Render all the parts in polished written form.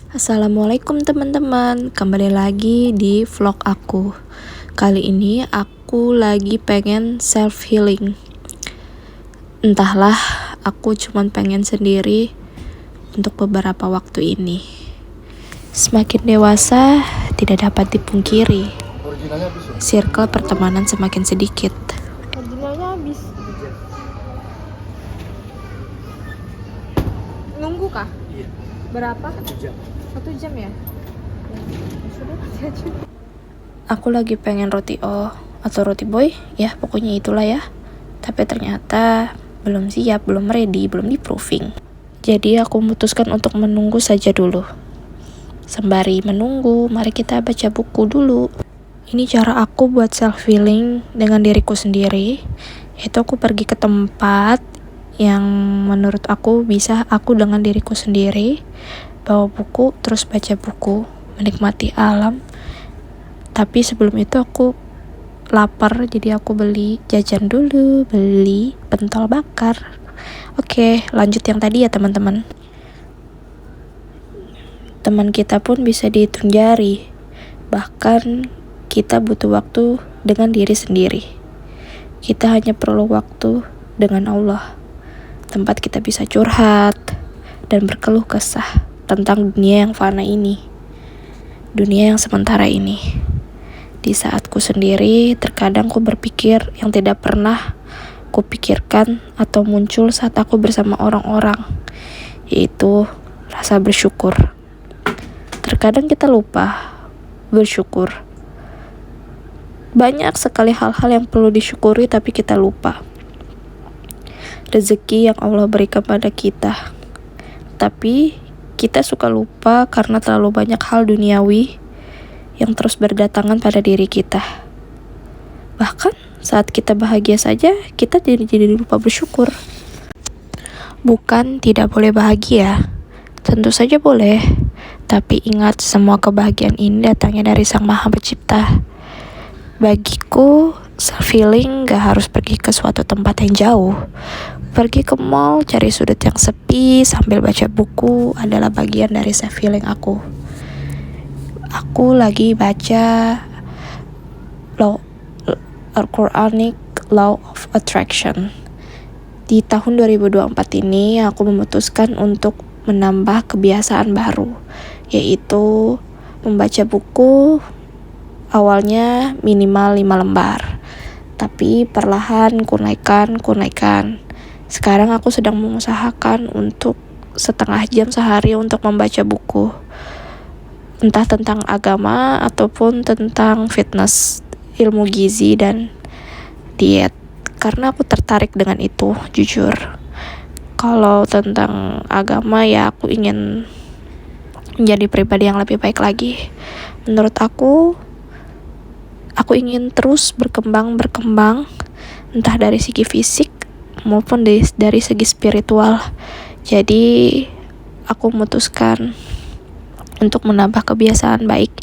Assalamualaikum teman-teman, kembali lagi di vlog aku. Kali ini aku lagi pengen self healing. Entahlah, aku cuman pengen sendiri untuk beberapa waktu ini. Semakin dewasa, tidak dapat dipungkiri, circle pertemanan semakin sedikit. Originalnya habis. Nunggu kah? Iya. Berapa? 1 jam. 1 jam ya? Sudah aja. Aku lagi pengen roti O atau roti boy, ya pokoknya itulah ya. Tapi ternyata belum siap, belum ready, belum di proving. Jadi aku memutuskan untuk menunggu saja dulu. Sembari menunggu, mari kita baca buku dulu. Ini cara aku buat self healing dengan diriku sendiri. Yaitu aku pergi ke tempat yang menurut aku bisa aku dengan diriku sendiri, bawa buku, terus baca buku, menikmati alam. Tapi sebelum itu aku lapar, jadi aku beli jajan dulu, beli pentol bakar. Oke, lanjut yang tadi ya teman-teman. Teman kita pun bisa dihitung jari. Bahkan kita butuh waktu dengan diri sendiri. Kita hanya perlu waktu dengan Allah. Tempat kita bisa curhat dan berkeluh kesah tentang dunia yang fana ini. Dunia yang sementara ini. Di saatku sendiri, terkadang ku berpikir yang tidak pernah kupikirkan atau muncul saat aku bersama orang-orang, yaitu rasa bersyukur. Terkadang kita lupa bersyukur. Banyak sekali hal-hal yang perlu disyukuri tapi kita lupa. Rezeki yang Allah berikan pada kita. Tapi kita suka lupa karena terlalu banyak hal duniawi yang terus berdatangan pada diri kita. Bahkan saat kita bahagia saja, kita jadi lupa bersyukur. Bukan tidak boleh bahagia, tentu saja boleh. Tapi ingat, semua kebahagiaan ini datangnya dari Sang Maha Pencipta. Bagiku, self healing gak harus pergi ke suatu tempat yang jauh. Pergi ke mall, cari sudut yang sepi sambil baca buku adalah bagian dari self healing aku. Aku lagi baca Quranic Law of Attraction. Di tahun 2024 ini aku memutuskan untuk menambah kebiasaan baru, yaitu membaca buku awalnya minimal 5 lembar. Tapi perlahan kunaikan. Sekarang aku sedang mengusahakan untuk setengah jam sehari untuk membaca buku. Entah tentang agama ataupun tentang fitness, ilmu gizi dan diet. Karena aku tertarik dengan itu, jujur. Kalau tentang agama ya aku ingin menjadi pribadi yang lebih baik lagi. Menurut aku ingin terus berkembang, entah dari segi fisik maupun dari segi spiritual. Jadi aku memutuskan untuk menambah kebiasaan baik,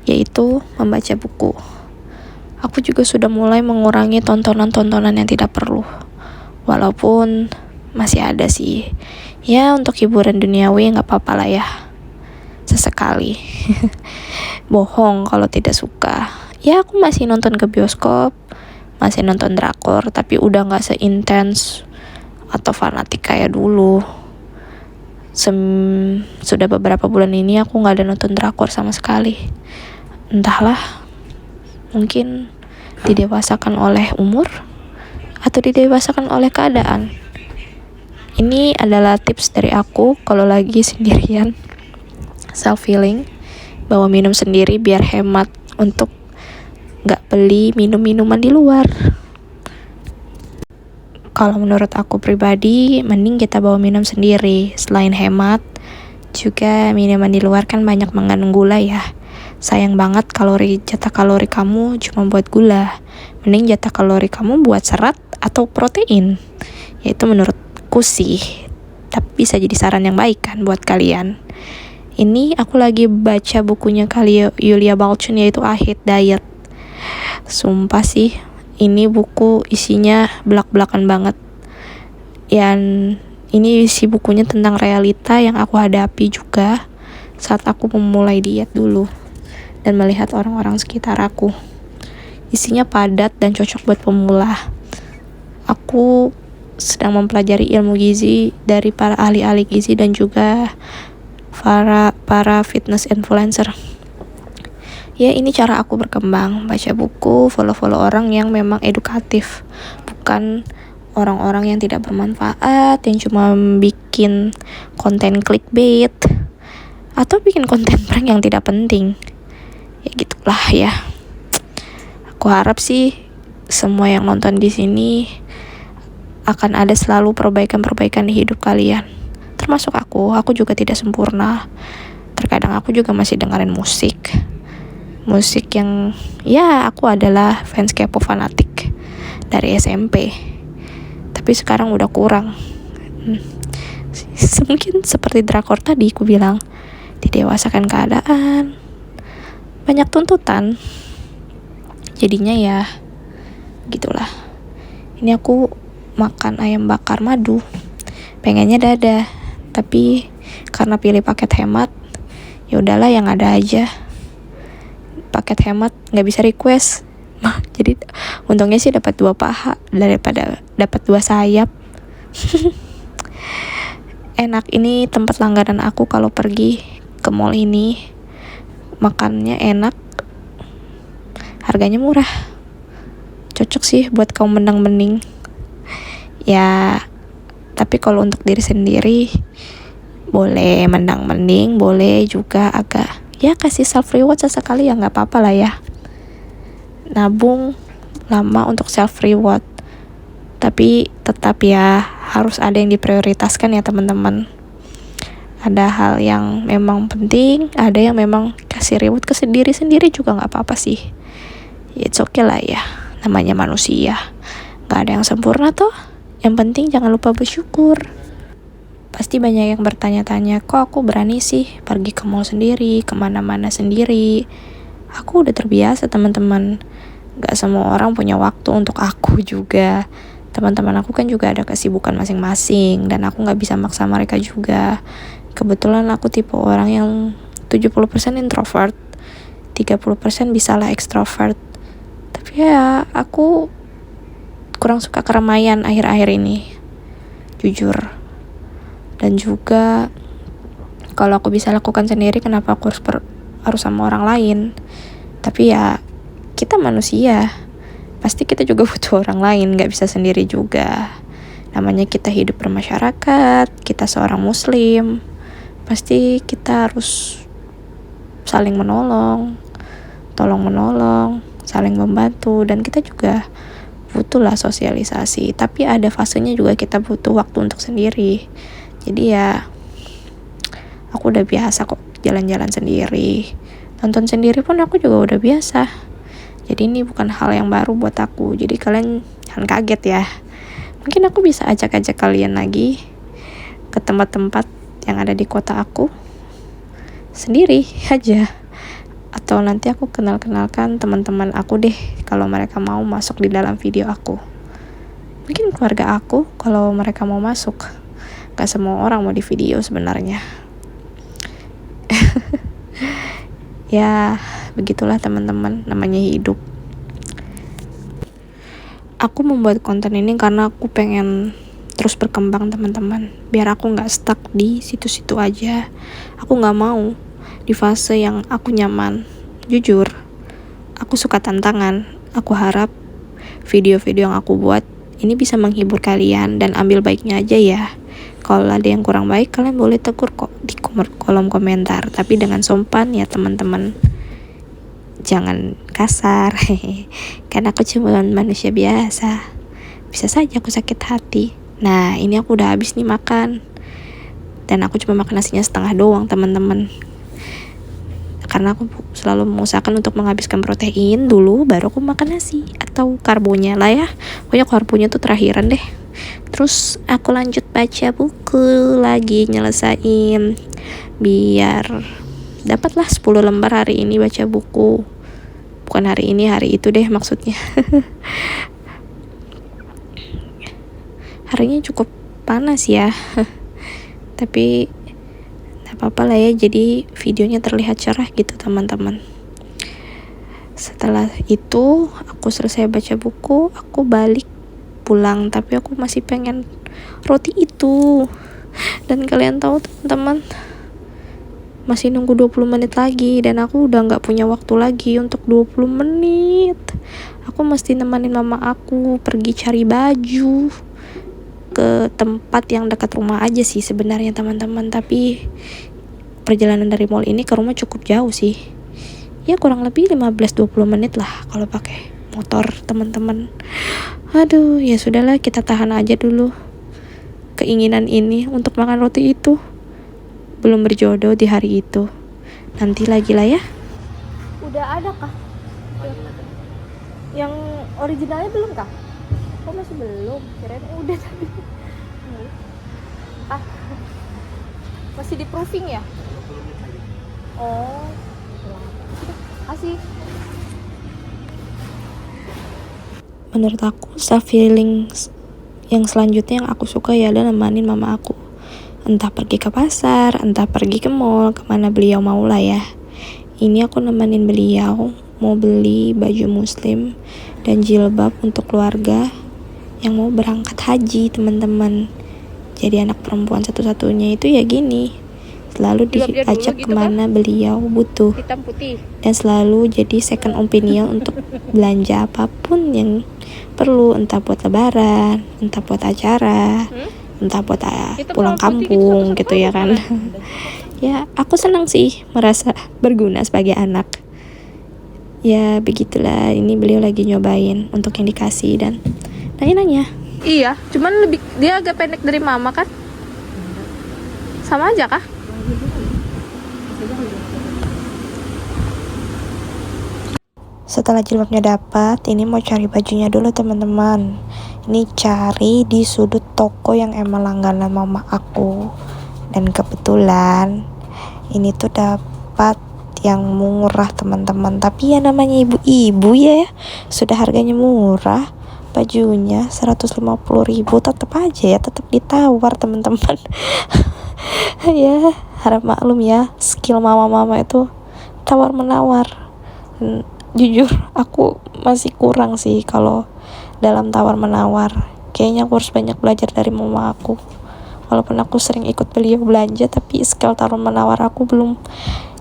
yaitu membaca buku. Aku juga sudah mulai mengurangi tontonan-tontonan yang tidak perlu. Walaupun masih ada sih. Ya untuk hiburan duniawi gak apa-apa lah ya. Sesekali. Bohong kalau tidak suka. Ya aku masih nonton ke bioskop, masih nonton drakor, tapi udah gak seintens atau fanatik kayak dulu. Sudah beberapa bulan ini aku gak ada nonton drakor sama sekali. Entahlah, mungkin didewasakan oleh umur atau didewasakan oleh keadaan. Ini adalah tips dari aku kalau lagi sendirian self healing, bawa minum sendiri biar hemat untuk gak beli minum-minuman di luar. Kalau menurut aku pribadi, mending kita bawa minum sendiri. Selain hemat, juga minuman di luar kan banyak mengandung gula ya. Sayang banget jatah kalori kamu cuma buat gula. Mending jatah kalori kamu buat serat atau protein. Yaitu menurutku sih. Tapi bisa jadi saran yang baik kan buat kalian. Ini aku lagi baca bukunya Yulia Balchun, yaitu A Hate Diet. Sumpah sih, ini buku isinya belak-belakan banget. Ini isi bukunya tentang realita yang aku hadapi juga saat aku memulai diet dulu dan melihat orang-orang sekitar aku. Isinya padat dan cocok buat pemula. Aku sedang mempelajari ilmu gizi dari para ahli-ahli gizi dan juga para fitness influencer. Ya, ini cara aku berkembang, baca buku, follow-follow orang yang memang edukatif, bukan orang-orang yang tidak bermanfaat, yang cuma bikin konten clickbait atau bikin konten prank yang tidak penting. Ya gitulah ya. Aku harap sih semua yang nonton di sini akan ada selalu perbaikan-perbaikan di hidup kalian. Termasuk aku juga tidak sempurna. Terkadang aku juga masih dengerin musik yang ya, aku adalah fans K-pop fanatik dari SMP, tapi sekarang udah kurang. Mungkin seperti drakor tadi aku bilang, didewasakan keadaan, banyak tuntutan, jadinya ya gitulah. Ini aku makan ayam bakar madu, pengennya dada, tapi karena pilih paket hemat, ya udahlah yang ada aja. Paket hemat nggak bisa request, jadi untungnya sih dapat 2 paha daripada dapat 2 sayap. Enak, ini tempat langganan aku kalau pergi ke mall ini. Makannya enak, harganya murah, cocok sih buat kaum mendang-mending ya. Tapi kalau untuk diri sendiri boleh mendang-mending, boleh juga agak ya kasih self reward sesekali, ya nggak apa-apa lah ya. Nabung lama untuk self reward, tapi tetap ya harus ada yang diprioritaskan ya teman-teman. Ada hal yang memang penting, ada yang memang kasih reward ke sendiri juga nggak apa-apa sih. It's okay lah ya, namanya manusia, nggak ada yang sempurna toh. Yang penting jangan lupa bersyukur. Pasti banyak yang bertanya-tanya, kok aku berani sih pergi ke mall sendiri, kemana-mana sendiri. Aku udah terbiasa teman-teman. Gak semua orang punya waktu untuk aku juga. Teman-teman aku kan juga ada kesibukan masing-masing, dan aku gak bisa maksa mereka juga. Kebetulan aku tipe orang yang 70% introvert, 30% bisalah extrovert. Tapi ya aku kurang suka keramaian akhir-akhir ini, jujur. Dan juga kalau aku bisa lakukan sendiri, kenapa aku harus sama orang lain? Tapi ya kita manusia, pasti kita juga butuh orang lain, gak bisa sendiri juga. Namanya kita hidup bermasyarakat, kita seorang muslim, pasti kita harus saling menolong, tolong-menolong, saling membantu. Dan kita juga butuhlah sosialisasi, tapi ada fasenya juga kita butuh waktu untuk sendiri. Jadi ya aku udah biasa kok jalan-jalan sendiri, nonton sendiri pun aku juga udah biasa. Jadi ini bukan hal yang baru buat aku, jadi kalian jangan kaget ya. Mungkin aku bisa ajak-ajak kalian lagi ke tempat-tempat yang ada di kota aku sendiri aja, atau nanti aku kenalkan teman-teman aku deh kalau mereka mau masuk di dalam video aku. Mungkin keluarga aku kalau mereka mau masuk. Gak semua orang mau di video sebenarnya. Ya begitulah teman-teman, namanya hidup. Aku membuat konten ini karena aku pengen terus berkembang teman-teman, biar aku gak stuck di situ-situ aja. Aku gak mau di fase yang aku nyaman. Jujur, aku suka tantangan. Aku harap video-video yang aku buat ini bisa menghibur kalian, dan ambil baiknya aja ya. Kalau ada yang kurang baik, kalian boleh tegur kok di kolom komentar, tapi dengan sopan ya teman-teman. Jangan kasar. Karena aku cuma manusia biasa, bisa saja aku sakit hati. Nah, ini aku udah habis nih makan, dan aku cuma makan nasinya setengah doang teman-teman, karena aku selalu mengusahakan untuk menghabiskan protein dulu, baru aku makan nasi atau karbonya lah ya. Pokoknya karbonya tuh terakhiran deh. Terus aku lanjut baca buku lagi, nyelesain biar dapatlah 10 lembar hari ini baca buku. Bukan hari ini, hari itu deh maksudnya. Harinya cukup panas ya. Tapi apa-apa lah ya, jadi videonya terlihat cerah gitu teman-teman. Setelah itu aku selesai baca buku, aku balik pulang, tapi aku masih pengen roti itu. Dan kalian tahu teman-teman, masih nunggu 20 menit lagi dan aku udah gak punya waktu lagi untuk 20 menit. Aku mesti nemenin mama aku pergi cari baju ke tempat yang dekat rumah aja sih sebenarnya teman-teman, tapi perjalanan dari mall ini ke rumah cukup jauh sih. Ya kurang lebih 15-20 menit lah kalau pakai motor teman-teman. Aduh, ya sudahlah, kita tahan aja dulu keinginan ini untuk makan roti itu. Belum berjodoh di hari itu, nanti lagi lah ya. Udah ada kah yang originalnya belum kah? Kok masih belum? Kirain udah tadi. Masih di proofing ya? Oh, kasih. Menurut aku self healing yang selanjutnya yang aku suka ya adalah nemenin mama aku, entah pergi ke pasar, entah pergi ke mall, kemana beliau mau lah ya. Ini aku nemenin beliau mau beli baju muslim dan jilbab untuk keluarga yang mau berangkat haji teman-teman. Jadi anak perempuan satu-satunya itu ya gini, selalu diajak gitu kemana kan? Beliau butuh hitam putih, dan selalu jadi second opinion untuk belanja apapun yang perlu, entah buat lebaran, entah buat acara, entah buat pulang kampung gitu ya kan. Ya aku senang sih merasa berguna sebagai anak. Ya begitulah, ini beliau lagi nyobain untuk yang dikasih dan nanya-nanya. Iya, cuman lebih dia agak pendek dari mama kan? Sama aja kah? Setelah jilbabnya dapat, ini mau cari bajunya dulu teman-teman. Ini cari di sudut toko yang emang langganan mama aku. Dan kebetulan ini tuh dapat yang murah teman-teman. Tapi ya namanya ibu-ibu ya, sudah harganya murah. Bajunya 150.000, tetap aja ya, tetap ditawar teman-teman. Ya, harap maklum ya, skill mama-mama itu tawar-menawar. Jujur aku masih kurang sih kalau dalam tawar-menawar. Kayaknya aku harus banyak belajar dari mama aku. Walaupun aku sering ikut beliau belanja, tapi skill tawar-menawar aku belum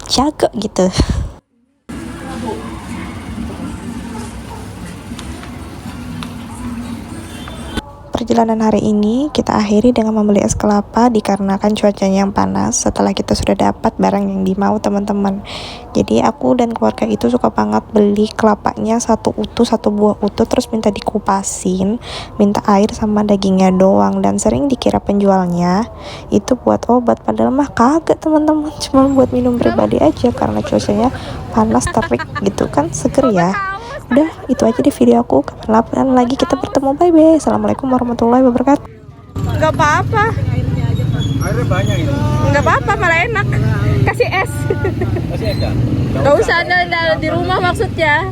jago gitu. Perjalanan hari ini kita akhiri dengan membeli es kelapa dikarenakan cuacanya yang panas setelah kita sudah dapat barang yang dimau teman-teman. Jadi aku dan keluarga itu suka banget beli kelapanya satu buah utuh terus minta dikupasin, minta air sama dagingnya doang, dan sering dikira penjualnya itu buat obat, padahal mah kagak teman-teman, cuma buat minum pribadi aja karena cuacanya panas terik gitu kan, seger ya. Udah, itu aja di video aku. Kapan lagi kita bertemu. Bye-bye. Assalamualaikum warahmatullahi wabarakatuh. Gak apa-apa. Airnya banyak itu. Gak apa-apa, malah enak. Kasih es. Kasih es ya? Gak usah, ada di rumah maksudnya.